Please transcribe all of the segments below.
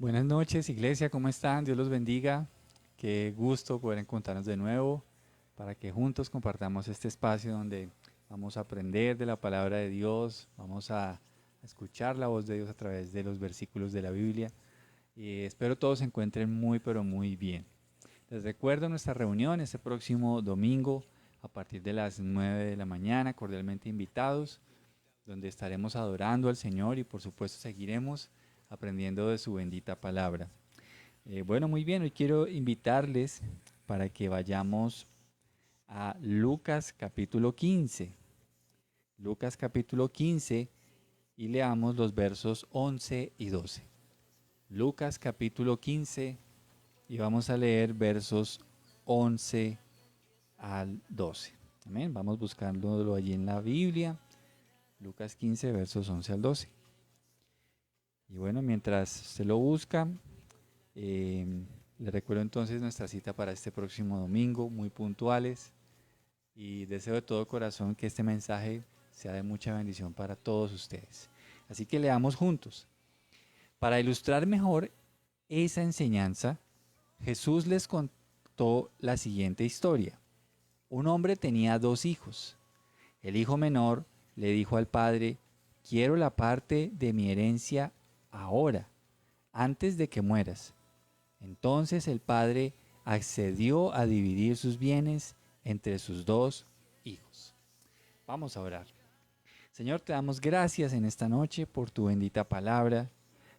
Buenas noches, iglesia, ¿cómo están? Dios los bendiga. Qué gusto poder encontrarnos de nuevo para que juntos compartamos este espacio donde vamos a aprender de la palabra de Dios, vamos a escuchar la voz de Dios a través de los versículos de la Biblia y espero todos se encuentren muy pero muy bien. Les recuerdo nuestra reunión este próximo domingo a partir de las 9 de la mañana, cordialmente invitados, donde estaremos adorando al Señor y por supuesto seguiremos aprendiendo de su bendita palabra. Bueno, muy bien, hoy quiero invitarles para que vayamos a Lucas capítulo 15. Lucas capítulo 15 y leamos los versos 11 y 12. Lucas capítulo 15 y vamos a leer versos 11 al 12. Amén. Vamos buscándolo allí en la Biblia. Lucas 15 versos 11 al 12. Y bueno, mientras se lo busca, le recuerdo entonces nuestra cita para este próximo domingo, muy puntuales, y deseo de todo corazón que este mensaje sea de mucha bendición para todos ustedes. Así que leamos juntos. Para ilustrar mejor esa enseñanza, Jesús les contó la siguiente historia. Un hombre tenía dos hijos. El hijo menor le dijo al padre: quiero la parte de mi herencia ahora, antes de que mueras. Entonces el padre accedió a dividir sus bienes entre sus dos hijos. Vamos a orar. Señor, te damos gracias en esta noche por tu bendita palabra.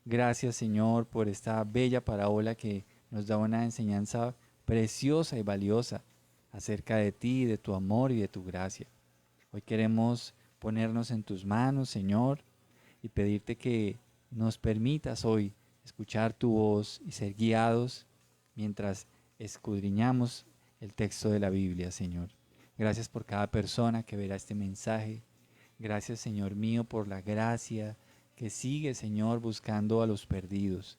Gracias, Señor, por esta bella parábola que nos da una enseñanza preciosa y valiosa acerca de ti, de tu amor y de tu gracia. Hoy queremos ponernos en tus manos, Señor, y pedirte que nos permitas hoy escuchar tu voz y ser guiados mientras escudriñamos el texto de la Biblia, Señor. Gracias por cada persona que verá este mensaje. Gracias, Señor mío, por la gracia que sigue, Señor, buscando a los perdidos.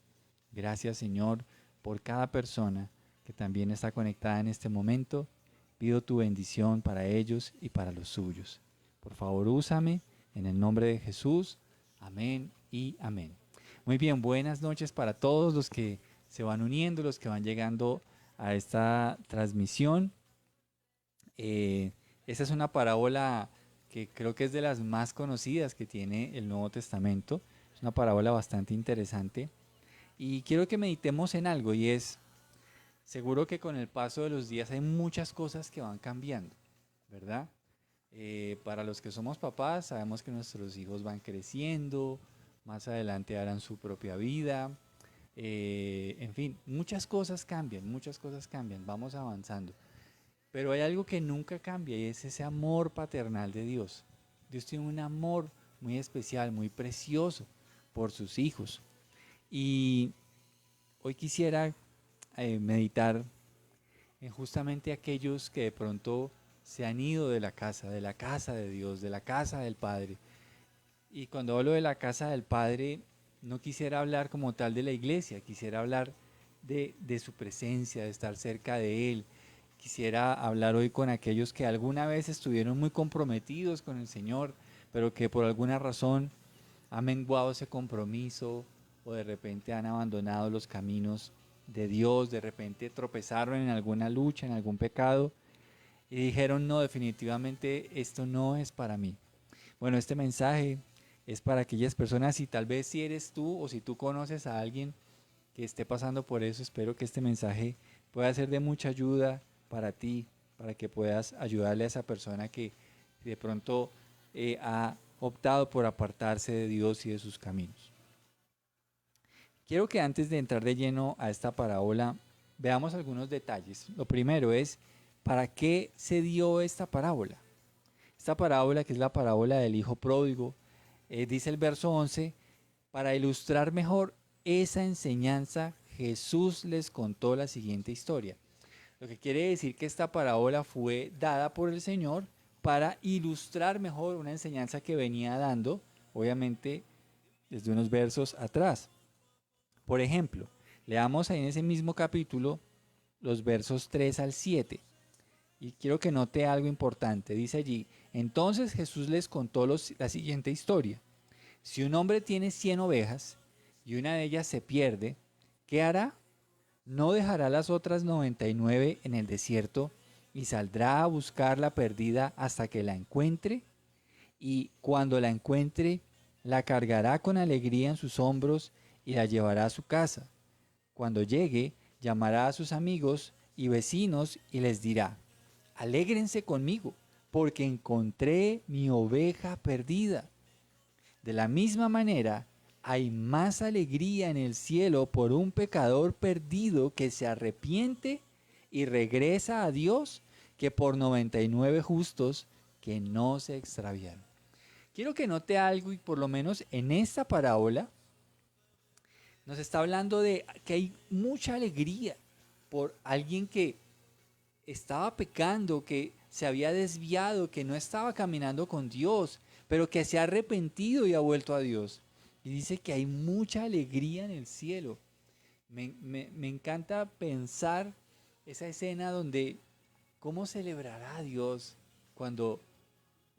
Gracias, Señor, por cada persona que también está conectada en este momento. Pido tu bendición para ellos y para los suyos. Por favor, úsame en el nombre de Jesús. Amén y amén. Muy bien, buenas noches para todos los que se van uniendo, los que van llegando a esta transmisión. Esta es una parábola que creo que es de las más conocidas que tiene el Nuevo Testamento. Es una parábola bastante interesante. Y quiero que meditemos en algo y es, seguro que con el paso de los días hay muchas cosas que van cambiando, ¿verdad? Para los que somos papás, sabemos que nuestros hijos van creciendo, más adelante harán su propia vida. En fin, muchas cosas cambian, vamos avanzando. Pero hay algo que nunca cambia y es ese amor paternal de Dios. Dios tiene un amor muy especial, muy precioso por sus hijos. Y hoy quisiera meditar en justamente aquellos que de pronto se han ido de la casa de Dios, de la casa del Padre. Y cuando hablo de la casa del Padre, no quisiera hablar como tal de la iglesia, quisiera hablar de su presencia, de estar cerca de Él. Quisiera hablar hoy con aquellos que alguna vez estuvieron muy comprometidos con el Señor, pero que por alguna razón han menguado ese compromiso o de repente han abandonado los caminos de Dios, de repente tropezaron en alguna lucha, en algún pecado y dijeron: no, definitivamente esto no es para mí. Bueno, este mensaje es para aquellas personas, y tal vez si eres tú o si tú conoces a alguien que esté pasando por eso, espero que este mensaje pueda ser de mucha ayuda para ti, para que puedas ayudarle a esa persona que de pronto ha optado por apartarse de Dios y de sus caminos. Quiero que antes de entrar de lleno a esta parábola, veamos algunos detalles. Lo primero es, ¿para qué se dio esta parábola? Esta parábola, que es la parábola del hijo pródigo, dice el verso 11, para ilustrar mejor esa enseñanza, Jesús les contó la siguiente historia. Lo que quiere decir que esta parábola fue dada por el Señor para ilustrar mejor una enseñanza que venía dando, obviamente, desde unos versos atrás. Por ejemplo, leamos ahí en ese mismo capítulo los versos 3 al 7. Y quiero que note algo importante. Dice allí: entonces Jesús les contó la siguiente historia. Si un hombre tiene 100 ovejas y una de ellas se pierde, ¿qué hará? ¿No dejará las otras 99 en el desierto y saldrá a buscar la perdida hasta que la encuentre? Y cuando la encuentre, la cargará con alegría en sus hombros y la llevará a su casa. Cuando llegue, llamará a sus amigos y vecinos y les dirá: alégrense conmigo, porque encontré mi oveja perdida. De la misma manera, hay más alegría en el cielo por un pecador perdido que se arrepiente y regresa a Dios que por 99 justos que no se extraviaron. Quiero que note algo, y por lo menos en esta parábola nos está hablando de que hay mucha alegría por alguien que estaba pecando, que se había desviado, que no estaba caminando con Dios, pero que se ha arrepentido y ha vuelto a Dios. Y dice que hay mucha alegría en el cielo. Me encanta pensar esa escena donde cómo celebrará a Dios cuando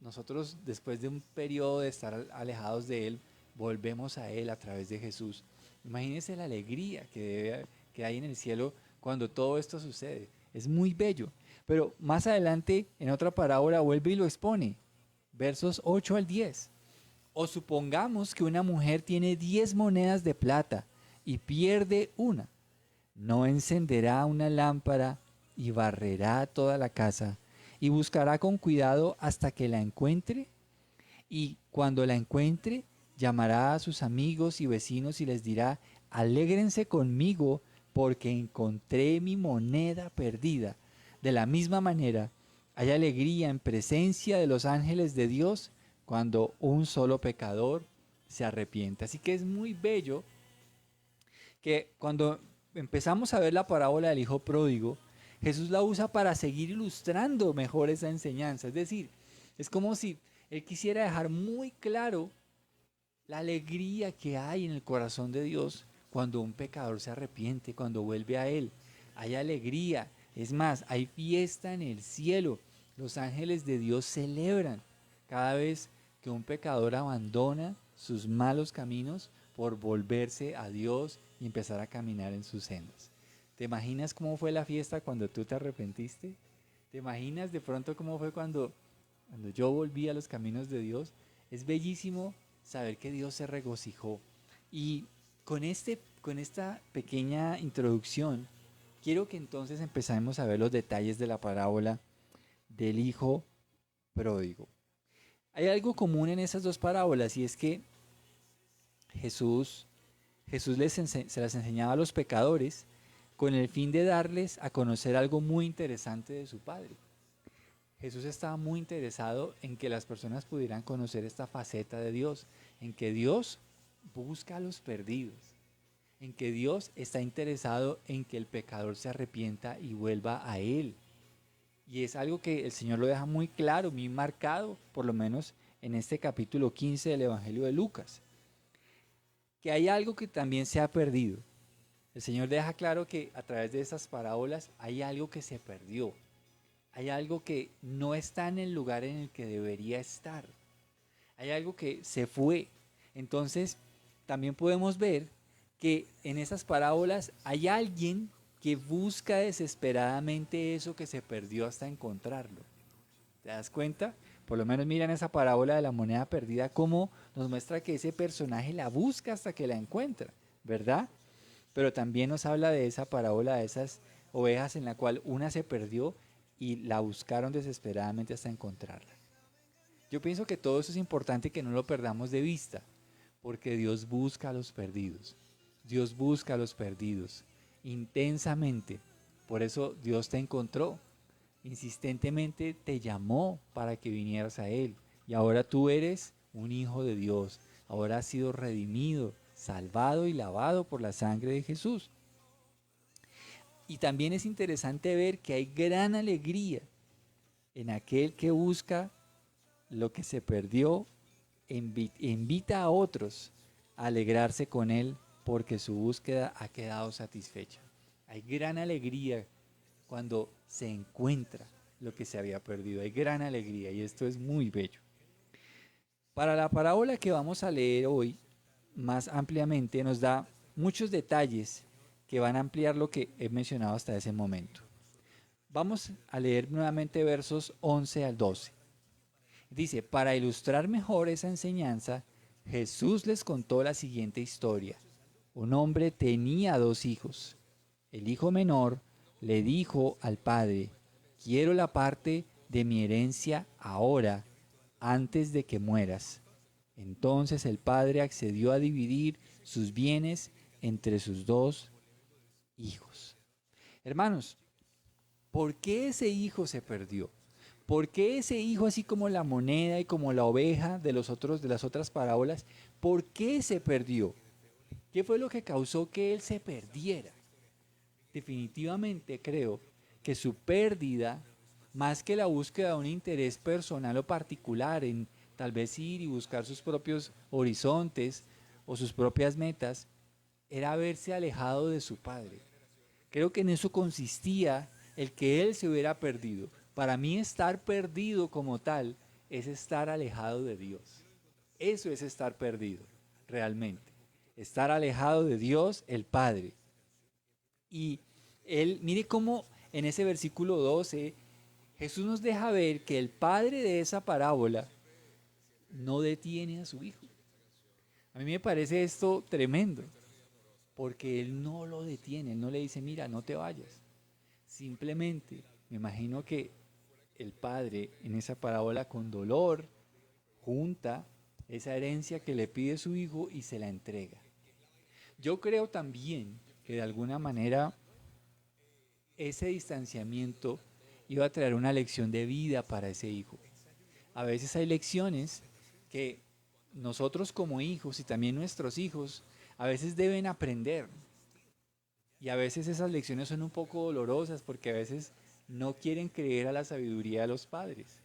nosotros, después de un periodo de estar alejados de Él, volvemos a Él a través de Jesús. Imagínense la alegría que hay en el cielo cuando todo esto sucede. Es muy bello. Pero más adelante, en otra parábola, vuelve y lo expone. Versos 8 al 10. O supongamos que una mujer tiene 10 monedas de plata y pierde una. ¿No encenderá una lámpara y barrerá toda la casa y buscará con cuidado hasta que la encuentre? Y cuando la encuentre, llamará a sus amigos y vecinos y les dirá: alégrense conmigo porque encontré mi moneda perdida. De la misma manera, hay alegría en presencia de los ángeles de Dios cuando un solo pecador se arrepiente. Así que es muy bello que cuando empezamos a ver la parábola del hijo pródigo, Jesús la usa para seguir ilustrando mejor esa enseñanza. Es decir, es como si él quisiera dejar muy claro la alegría que hay en el corazón de Dios cuando un pecador se arrepiente, cuando vuelve a Él. Hay alegría. Es más, hay fiesta en el cielo. Los ángeles de Dios celebran cada vez que un pecador abandona sus malos caminos por volverse a Dios y empezar a caminar en sus sendas. ¿Te imaginas cómo fue la fiesta cuando tú te arrepentiste? ¿Te imaginas de pronto cómo fue cuando yo volví a los caminos de Dios? Es bellísimo saber que Dios se regocijó. Y con esta pequeña introducción, quiero que entonces empecemos a ver los detalles de la parábola del hijo pródigo. Hay algo común en esas dos parábolas, y es que Jesús, se las enseñaba a los pecadores con el fin de darles a conocer algo muy interesante de su Padre. Jesús estaba muy interesado en que las personas pudieran conocer esta faceta de Dios, en que Dios busca a los perdidos, en que Dios está interesado en que el pecador se arrepienta y vuelva a Él. Y es algo que el Señor lo deja muy claro, muy marcado, por lo menos en este capítulo 15 del Evangelio de Lucas, que hay algo que también se ha perdido. El Señor deja claro que a través de esas parábolas hay algo que se perdió. Hay algo que no está en el lugar en el que debería estar. Hay algo que se fue. Entonces, también podemos ver que en esas parábolas hay alguien que busca desesperadamente eso que se perdió hasta encontrarlo. ¿Te das cuenta? Por lo menos mira en esa parábola de la moneda perdida cómo nos muestra que ese personaje la busca hasta que la encuentra, ¿verdad? Pero también nos habla de esa parábola de esas ovejas en la cual una se perdió y la buscaron desesperadamente hasta encontrarla. Yo pienso que todo eso es importante que no lo perdamos de vista, porque Dios busca a los perdidos. Dios busca a los perdidos intensamente. Por eso Dios te encontró, insistentemente te llamó para que vinieras a Él. Y ahora tú eres un hijo de Dios. Ahora has sido redimido, salvado y lavado por la sangre de Jesús. Y también es interesante ver que hay gran alegría en aquel que busca lo que se perdió, invita a otros a alegrarse con él porque su búsqueda ha quedado satisfecha. Hay gran alegría cuando se encuentra lo que se había perdido. Hay gran alegría y esto es muy bello. Para la parábola que vamos a leer hoy más ampliamente nos da muchos detalles que van a ampliar lo que he mencionado hasta ese momento. Vamos a leer nuevamente versos 11 al 12. Dice, para ilustrar mejor esa enseñanza, Jesús les contó la siguiente historia. Un hombre tenía 2 hijos. El hijo menor le dijo al padre, quiero la parte de mi herencia ahora, antes de que mueras. Entonces el padre accedió a dividir sus bienes entre sus 2 hijos. Hermanos, ¿por qué ese hijo se perdió? ¿Por qué ese hijo, así como la moneda y como la oveja de las otras parábolas, por qué se perdió? ¿Qué fue lo que causó que él se perdiera? Definitivamente creo que su pérdida, más que la búsqueda de un interés personal o particular en tal vez ir y buscar sus propios horizontes o sus propias metas, era haberse alejado de su padre. Creo que en eso consistía el que él se hubiera perdido. Para mí estar perdido como tal es estar alejado de Dios. Eso es estar perdido, realmente. Estar alejado de Dios, el Padre. Y él, mire cómo en ese versículo 12, Jesús nos deja ver que el padre de esa parábola no detiene a su hijo. A mí me parece esto tremendo, porque él no lo detiene, él no le dice, mira, no te vayas. Simplemente, me imagino que el padre en esa parábola con dolor junta esa herencia que le pide su hijo y se la entrega. Yo creo también que de alguna manera ese distanciamiento iba a traer una lección de vida para ese hijo. A veces hay lecciones que nosotros como hijos y también nuestros hijos a veces deben aprender. Y a veces esas lecciones son un poco dolorosas porque a veces no quieren creer a la sabiduría de los padres.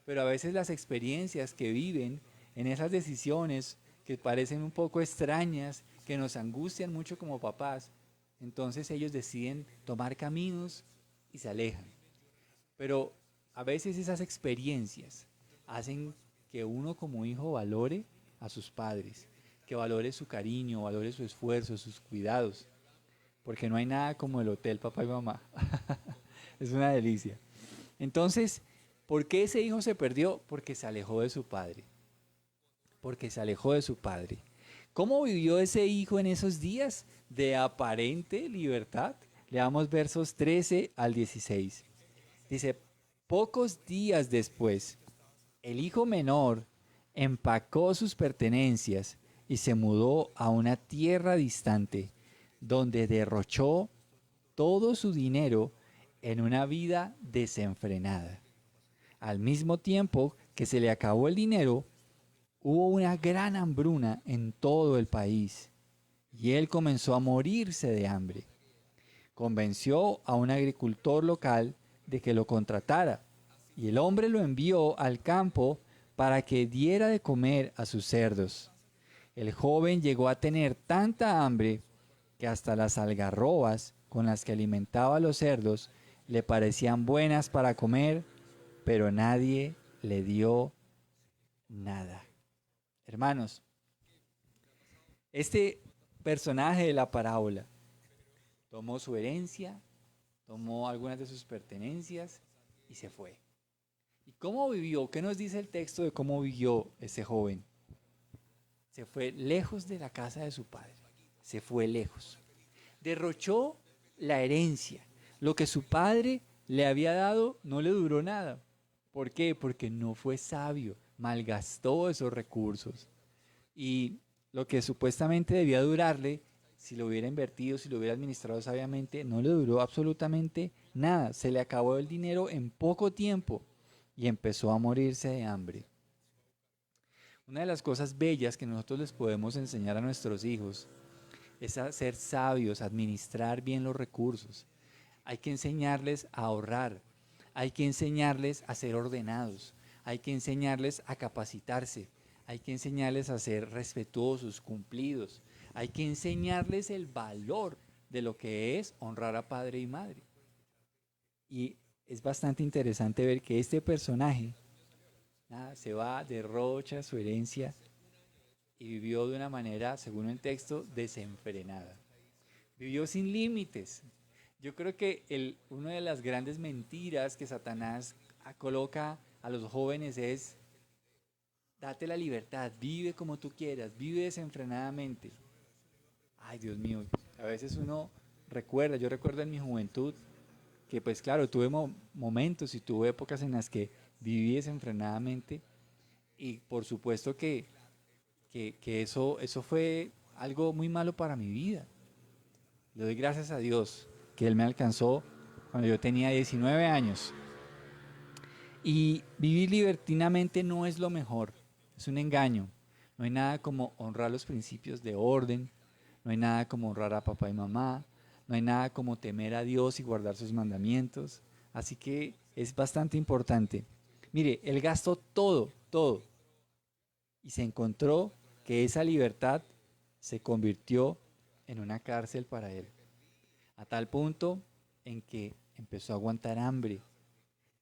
Pero a veces las experiencias que viven en esas decisiones que parecen un poco extrañas, que nos angustian mucho como papás, entonces ellos deciden tomar caminos y se alejan. Pero a veces esas experiencias hacen que uno como hijo valore a sus padres, que valore su cariño, valore su esfuerzo, sus cuidados, porque no hay nada como el hotel papá y mamá. Es una delicia. Entonces, ¿por qué ese hijo se perdió? Porque se alejó de su padre. Porque se alejó de su padre. ¿Cómo vivió ese hijo en esos días de aparente libertad? Leamos versos 13 al 16. Dice, pocos días después, el hijo menor empacó sus pertenencias y se mudó a una tierra distante, donde derrochó todo su dinero en una vida desenfrenada. Al mismo tiempo que se le acabó el dinero, hubo una gran hambruna en todo el país y él comenzó a morirse de hambre. Convenció a un agricultor local de que lo contratara y el hombre lo envió al campo para que diera de comer a sus cerdos. El joven llegó a tener tanta hambre que hasta las algarrobas con las que alimentaba a los cerdos le parecían buenas para comer, pero nadie le dio nada. Hermanos, este personaje de la parábola tomó su herencia, tomó algunas de sus pertenencias y se fue. ¿Y cómo vivió? ¿Qué nos dice el texto de cómo vivió ese joven? Se fue lejos de la casa de su padre. Se fue lejos. Derrochó la herencia. Lo que su padre le había dado no le duró nada. ¿Por qué? Porque no fue sabio. Malgastó esos recursos. Y lo que supuestamente debía durarle, si lo hubiera invertido, si lo hubiera administrado sabiamente, no le duró absolutamente nada. Se le acabó el dinero en poco tiempo y empezó a morirse de hambre. Una de las cosas bellas que nosotros les podemos enseñar a nuestros hijos es a ser sabios, a administrar bien los recursos. Hay que enseñarles a ahorrar, hay que enseñarles a ser ordenados, hay que enseñarles a capacitarse, hay que enseñarles a ser respetuosos, cumplidos, hay que enseñarles el valor de lo que es honrar a padre y madre. Y es bastante interesante ver que este personaje se va, derrocha su herencia y vivió de una manera, según el texto, desenfrenada. vivió sin límites. Yo creo que una de las grandes mentiras que Satanás coloca a los jóvenes es: date la libertad, vive como tú quieras, vive desenfrenadamente. Ay, Dios mío, a veces uno recuerda, yo recuerdo en mi juventud que pues claro, tuve momentos y tuve épocas en las que viví desenfrenadamente y por supuesto que eso fue algo muy malo para mi vida. Le doy gracias a Dios que Él me alcanzó cuando yo tenía 19 años. Y vivir libertinamente no es lo mejor, es un engaño. No hay nada como honrar los principios de orden, no hay nada como honrar a papá y mamá, no hay nada como temer a Dios y guardar sus mandamientos. Así que es bastante importante. Mire, él gastó todo, todo, y se encontró que esa libertad se convirtió en una cárcel para él, a tal punto en que empezó a aguantar hambre,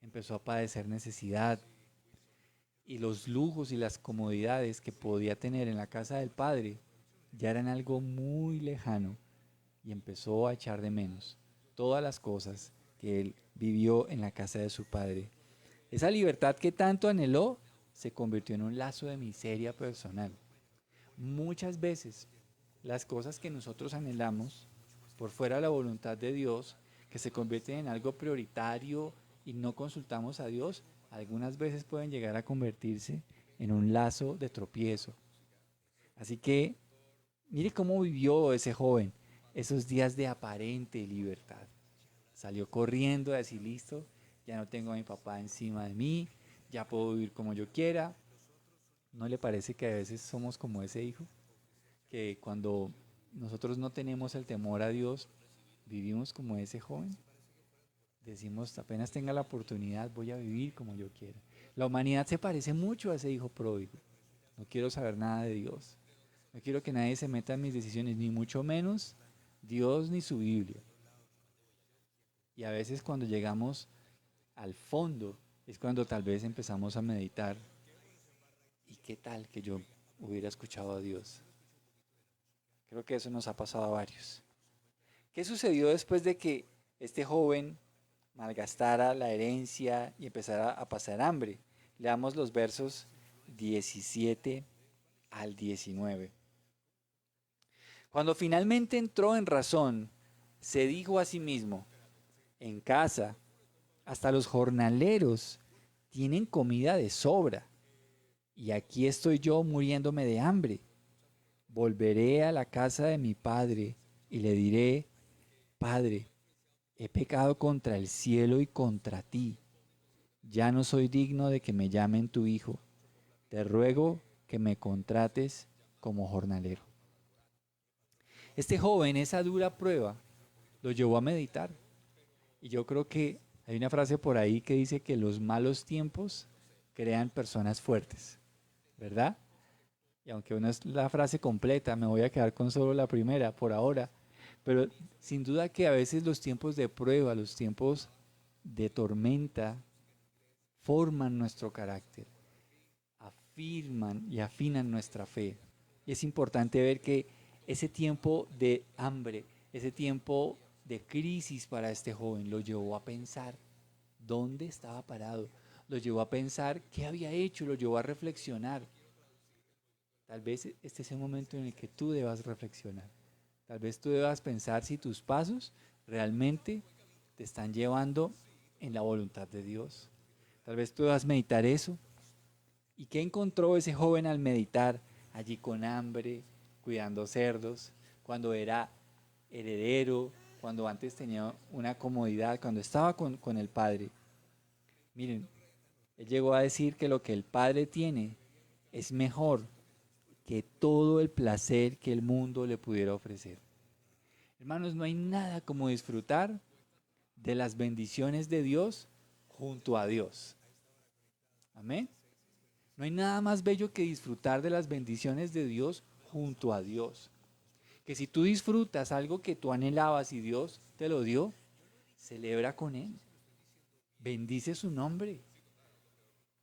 empezó a padecer necesidad, y los lujos y las comodidades que podía tener en la casa del padre ya eran algo muy lejano, y empezó a echar de menos todas las cosas que él vivió en la casa de su padre. Esa libertad que tanto anheló se convirtió en un lazo de miseria personal. Muchas veces las cosas que nosotros anhelamos por fuera de la voluntad de Dios, que se convierten en algo prioritario y no consultamos a Dios, algunas veces pueden llegar a convertirse en un lazo de tropiezo. Así que mire cómo vivió ese joven esos días de aparente libertad. Salió corriendo a decir: listo, ya no tengo a mi papá encima de mí, ya puedo vivir como yo quiera. ¿No le parece que a veces somos como ese hijo? Que cuando nosotros no tenemos el temor a Dios, vivimos como ese joven. Decimos: apenas tenga la oportunidad, voy a vivir como yo quiera. La humanidad se parece mucho a ese hijo pródigo. No quiero saber nada de Dios. No quiero que nadie se meta en mis decisiones, ni mucho menos Dios ni su Biblia. Y a veces cuando llegamos al fondo es cuando tal vez empezamos a meditar: ¿y qué tal que yo hubiera escuchado a Dios? Creo que eso nos ha pasado a varios. ¿Qué sucedió después de que este joven malgastara la herencia y empezara a pasar hambre? Leamos los versos 17 al 19. Cuando finalmente entró en razón, se dijo a sí mismo: en casa, hasta los jornaleros tienen comida de sobra, y aquí estoy yo muriéndome de hambre. Volveré a la casa de mi padre y le diré: Padre, he pecado contra el cielo y contra ti. Ya no soy digno de que me llamen tu hijo. Te ruego que me contrates como jornalero. Este joven, esa dura prueba, lo llevó a meditar. Y yo creo que hay una frase por ahí que dice que los malos tiempos crean personas fuertes, ¿verdad? Y aunque no es la frase completa, me voy a quedar con solo la primera por ahora. Pero sin duda que a veces los tiempos de prueba, los tiempos de tormenta, forman nuestro carácter, afirman y afinan nuestra fe. Y es importante ver que ese tiempo de hambre, ese tiempo de crisis para este joven lo llevó a pensar dónde estaba parado, lo llevó a pensar qué había hecho, lo llevó a reflexionar. Tal vez este es el momento en el que tú debas reflexionar. Tal vez tú debas pensar si tus pasos realmente te están llevando en la voluntad de Dios. Tal vez tú debas meditar eso. ¿Y qué encontró ese joven al meditar allí con hambre, cuidando cerdos, cuando era heredero, cuando antes tenía una comodidad, cuando estaba con el Padre? Miren, él llegó a decir que lo que el Padre tiene es mejor que todo el placer que el mundo le pudiera ofrecer. Hermanos, no hay nada como disfrutar de las bendiciones de Dios junto a Dios. Amén. No hay nada más bello que disfrutar de las bendiciones de Dios junto a Dios. Que si tú disfrutas algo que tú anhelabas y Dios te lo dio, celebra con Él. Bendice su nombre.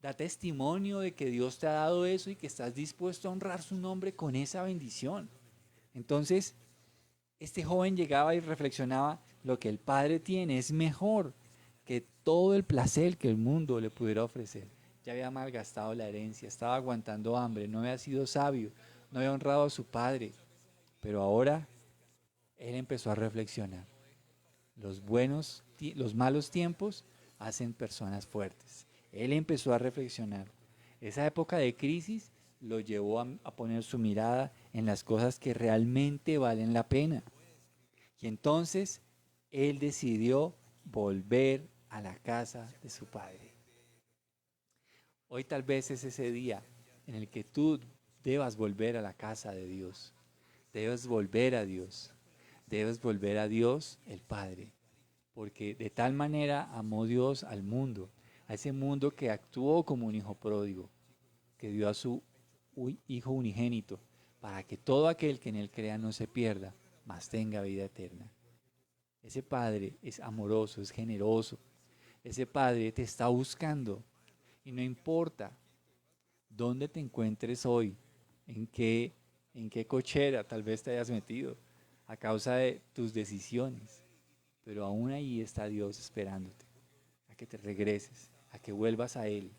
Da testimonio de que Dios te ha dado eso y que estás dispuesto a honrar su nombre con esa bendición. Entonces, Este joven llegaba y reflexionaba, lo que el Padre tiene es mejor que todo el placer que el mundo le pudiera ofrecer. Ya había malgastado la herencia, estaba aguantando hambre, no había sido sabio, no había honrado a su padre. Pero ahora él empezó a reflexionar. Los malos tiempos hacen personas fuertes. Él empezó a reflexionar. Esa época de crisis lo llevó a poner su mirada en las cosas que realmente valen la pena. Y entonces él decidió volver a la casa de su padre. Hoy tal vez es ese día en el que tú debas volver a la casa de Dios. Debes volver a Dios. Debes volver a Dios el Padre. Porque de tal manera amó Dios al mundo, a ese mundo que actuó como un hijo pródigo, que dio a su Hijo unigénito, para que todo aquel que en él crea no se pierda, mas tenga vida eterna. Ese Padre es amoroso, es generoso. Ese Padre te está buscando y no importa dónde te encuentres hoy, en qué, en qué cochera tal vez te hayas metido a causa de tus decisiones, pero aún ahí está Dios esperándote, a que te regreses, a que vuelvas a Él.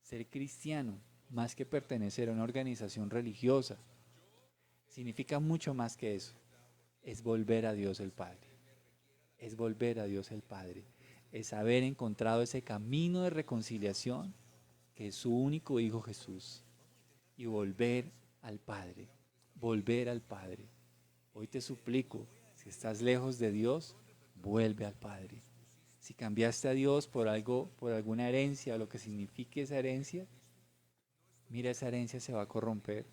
Ser cristiano, más que pertenecer a una organización religiosa, significa mucho más que eso. Es volver a Dios el Padre. Es volver a Dios el Padre. Es haber encontrado ese camino de reconciliación que es su único Hijo Jesús. Y volver al Padre. Volver al Padre. Hoy te suplico, si estás lejos de Dios, vuelve al Padre. Si cambiaste a Dios por algo, por alguna herencia o lo que signifique esa herencia, mira, esa herencia se va a corromper,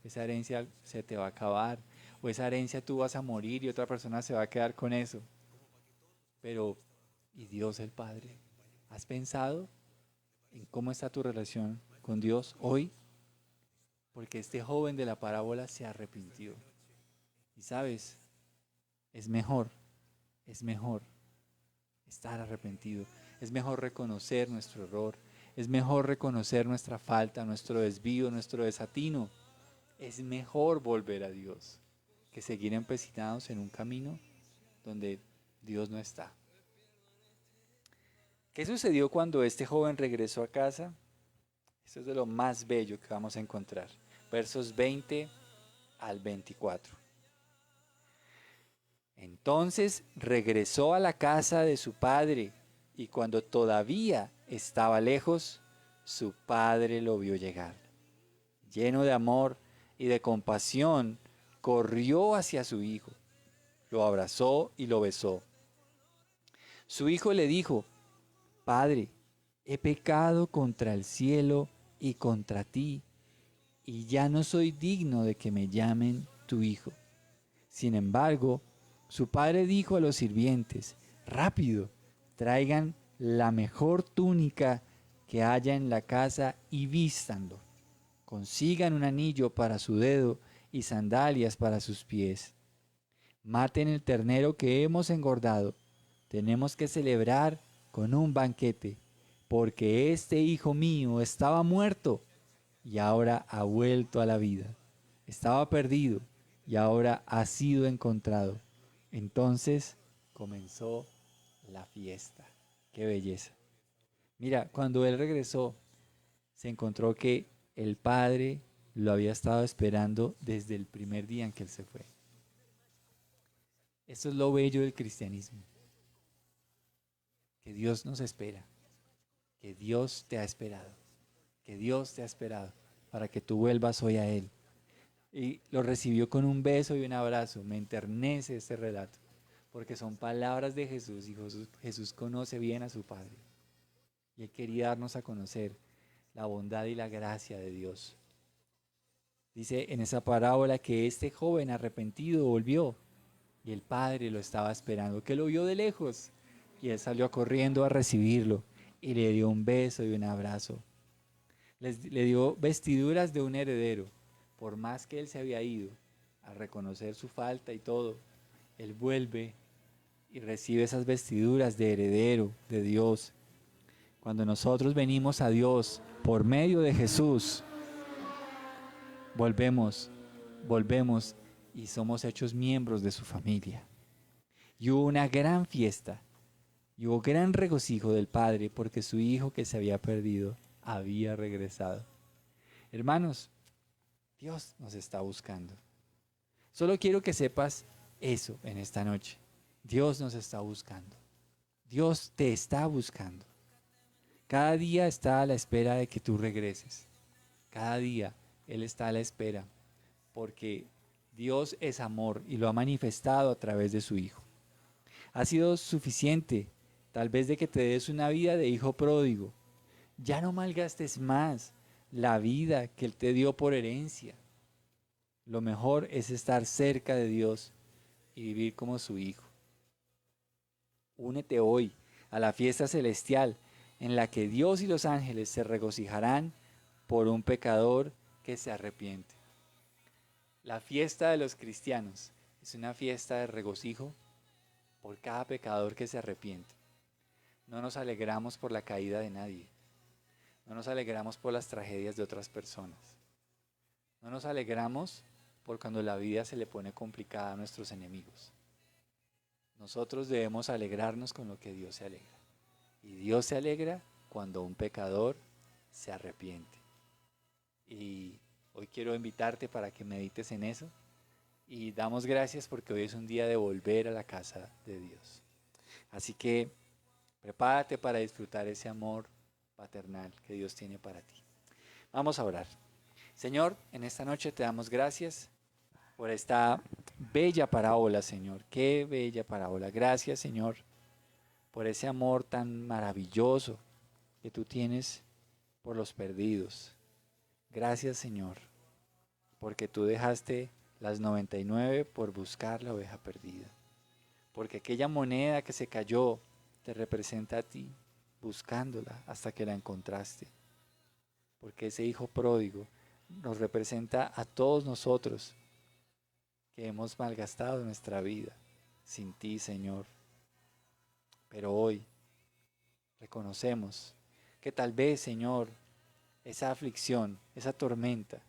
esa herencia se te va a acabar, o esa herencia tú vas a morir y otra persona se va a quedar con eso. Pero, ¿y Dios el Padre? ¿Has pensado en cómo está tu relación con Dios hoy? Porque este joven de la parábola se arrepintió. Y sabes, es mejor, es mejor estar arrepentido. Es mejor reconocer nuestro error. Es mejor reconocer nuestra falta, nuestro desvío, nuestro desatino. Es mejor volver a Dios que seguir empecinados en un camino donde Dios no está. ¿Qué sucedió cuando este joven regresó a casa? Esto es de lo más bello que vamos a encontrar. Versos 20 al 24. Entonces regresó a la casa de su padre, y cuando todavía estaba lejos, su padre lo vio llegar. Lleno de amor y de compasión, corrió hacia su hijo, lo abrazó y lo besó. Su hijo le dijo: Padre, he pecado contra el cielo y contra ti, y ya no soy digno de que me llamen tu hijo. Sin embargo, su padre dijo a los sirvientes: Rápido, traigan la mejor túnica que haya en la casa y vístanlo. Consigan un anillo para su dedo y sandalias para sus pies. Maten el ternero que hemos engordado. Tenemos que celebrar con un banquete, porque este hijo mío estaba muerto y ahora ha vuelto a la vida. Estaba perdido y ahora ha sido encontrado. Entonces comenzó la fiesta. ¡Qué belleza! Mira, cuando él regresó, se encontró que el padre lo había estado esperando desde el primer día en que él se fue. Esto es lo bello del cristianismo, que Dios nos espera, que Dios te ha esperado, que Dios te ha esperado para que tú vuelvas hoy a Él. Y lo recibió con un beso y un abrazo. Me enternece este relato, porque son palabras de Jesús y Jesús conoce bien a su Padre. Y Él quería darnos a conocer la bondad y la gracia de Dios. Dice en esa parábola que este joven arrepentido volvió y el Padre lo estaba esperando, que lo vio de lejos. Y él salió corriendo a recibirlo y le dio un beso y un abrazo. Le dio vestiduras de un heredero. Por más que él se había ido a reconocer su falta y todo, él vuelve y recibe esas vestiduras de heredero de Dios. Cuando nosotros venimos a Dios por medio de Jesús, volvemos y somos hechos miembros de su familia. Y hubo una gran fiesta, y hubo gran regocijo del padre porque su hijo que se había perdido había regresado. Hermanos, Dios nos está buscando. Solo quiero que sepas eso en esta noche. Dios nos está buscando. Dios te está buscando. Cada día está a la espera de que tú regreses. Cada día Él está a la espera porque Dios es amor y lo ha manifestado a través de su Hijo. Ha sido suficiente tal vez de que te des una vida de hijo pródigo. Ya no malgastes más la vida que Él te dio por herencia. Lo mejor es estar cerca de Dios y vivir como su Hijo. Únete hoy a la fiesta celestial en la que Dios y los ángeles se regocijarán por un pecador que se arrepiente. La fiesta de los cristianos es una fiesta de regocijo por cada pecador que se arrepiente. No nos alegramos por la caída de nadie. No nos alegramos por las tragedias de otras personas. No nos alegramos por cuando la vida se le pone complicada a nuestros enemigos. Nosotros debemos alegrarnos con lo que Dios se alegra. Y Dios se alegra cuando un pecador se arrepiente. Y hoy quiero invitarte para que medites en eso. Y damos gracias porque hoy es un día de volver a la casa de Dios. Así que prepárate para disfrutar ese amor paternal que Dios tiene para ti. Vamos a orar. Señor, en esta noche te damos gracias por esta bella parábola, Señor. Qué bella parábola. Gracias, Señor, por ese amor tan maravilloso que tú tienes por los perdidos. Gracias, Señor, porque tú dejaste las 99 por buscar la oveja perdida. Porque aquella moneda que se cayó te representa a ti, buscándola hasta que la encontraste. Porque ese hijo pródigo nos representa a todos nosotros que hemos malgastado nuestra vida sin ti, Señor. Pero hoy reconocemos que tal vez, Señor, esa aflicción, esa tormenta,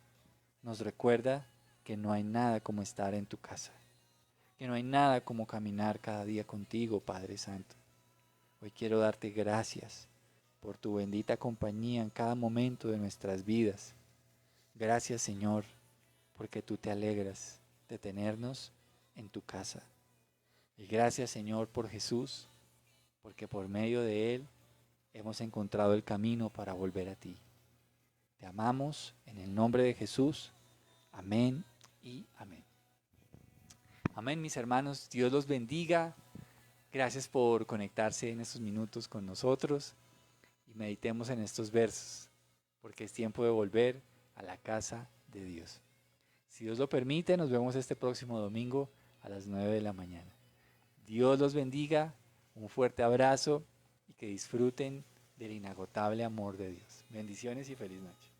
nos recuerda que no hay nada como estar en tu casa, que no hay nada como caminar cada día contigo, Padre Santo. Hoy quiero darte gracias por tu bendita compañía en cada momento de nuestras vidas. Gracias, Señor, porque tú te alegras de tenernos en tu casa. Y gracias, Señor, por Jesús, porque por medio de Él hemos encontrado el camino para volver a ti. Te amamos en el nombre de Jesús. Amén y amén. Amén, mis hermanos. Dios los bendiga. Gracias por conectarse en estos minutos con nosotros y meditemos en estos versos, porque es tiempo de volver a la casa de Dios. Si Dios lo permite, nos vemos este próximo domingo a las 9 de la mañana. Dios los bendiga, un fuerte abrazo y que disfruten del inagotable amor de Dios. Bendiciones y feliz noche.